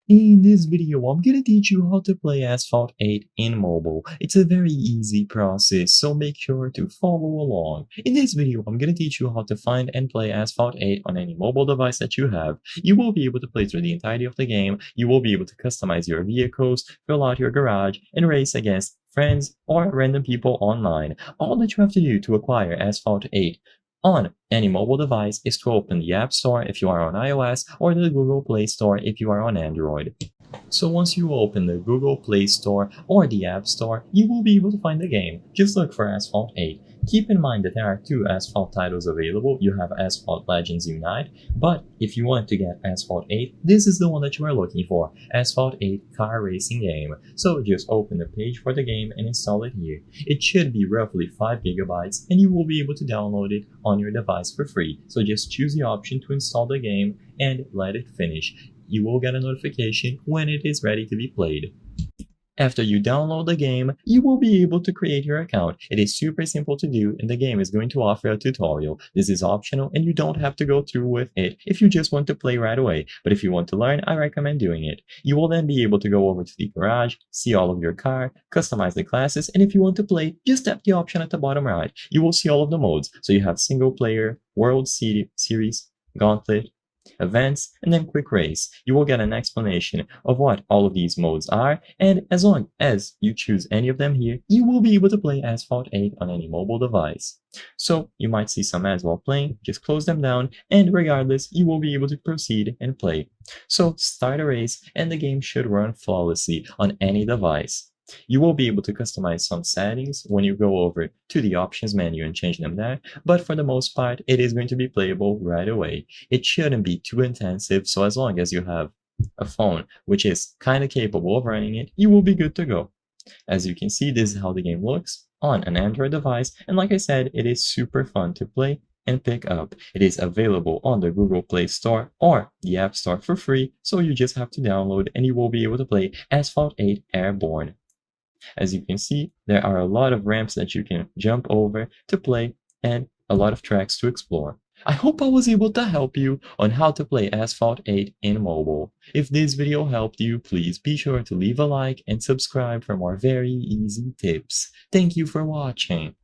In this video, I'm gonna teach you how to play Asphalt 8 in mobile. It's a very easy process, so make sure to follow along. In this video, I'm gonna teach you how to find and play Asphalt 8 on any mobile device that you have. You will be able to play through the entirety of the game, you will be able to customize your vehicles, fill out your garage, and race against friends or random people online. All that you have to do to acquire Asphalt 8 on any mobile device is to open the App Store if you are on iOS or the Google Play Store if you are on Android. So once you open the Google Play Store or the App Store, you will be able to find the game. Just look for Asphalt 8. Keep in mind that there are two Asphalt titles available. You have Asphalt Legends Unite, but if you want to get Asphalt 8, this is the one that you are looking for, Asphalt 8 car racing game. So just open the page for the game and install it here. It should be roughly 5 gigabytes and you will be able to download it on your device for free. So just choose the option to install the game and let it finish. You will get a notification when it is ready to be played. After you download the game, you will be able to create your account. It is super simple to do and the game is going to offer a tutorial. This is optional and you don't have to go through with it if you just want to play right away. But if you want to learn, I recommend doing it. You will then be able to go over to the garage, see all of your car, customize the classes, and if you want to play, just tap the option at the bottom right. You will see all of the modes. So you have single player, World Series, Gauntlet, events, and then quick race. You will get an explanation of what all of these modes are, and as long as you choose any of them here, you will be able to play Asphalt 8 on any mobile device. So you might see some ads while playing, just close them down, and regardless, you will be able to proceed and play. So start a race, and the game should run flawlessly on any device. You will be able to customize some settings when you go over to the options menu and change them there, but for the most part, it is going to be playable right away. It shouldn't be too intensive, so as long as you have a phone which is kind of capable of running it, you will be good to go. As you can see, this is how the game looks on an Android device, and like I said, it is super fun to play and pick up. It is available on the Google Play Store or the App Store for free, so you just have to download and you will be able to play Asphalt 8 Airborne. As you can see, there are a lot of ramps that you can jump over to play and a lot of tracks to explore. I hope I was able to help you on how to play Asphalt 8 in mobile. If this video helped you, please be sure to leave a like and subscribe for more very easy tips. Thank you for watching.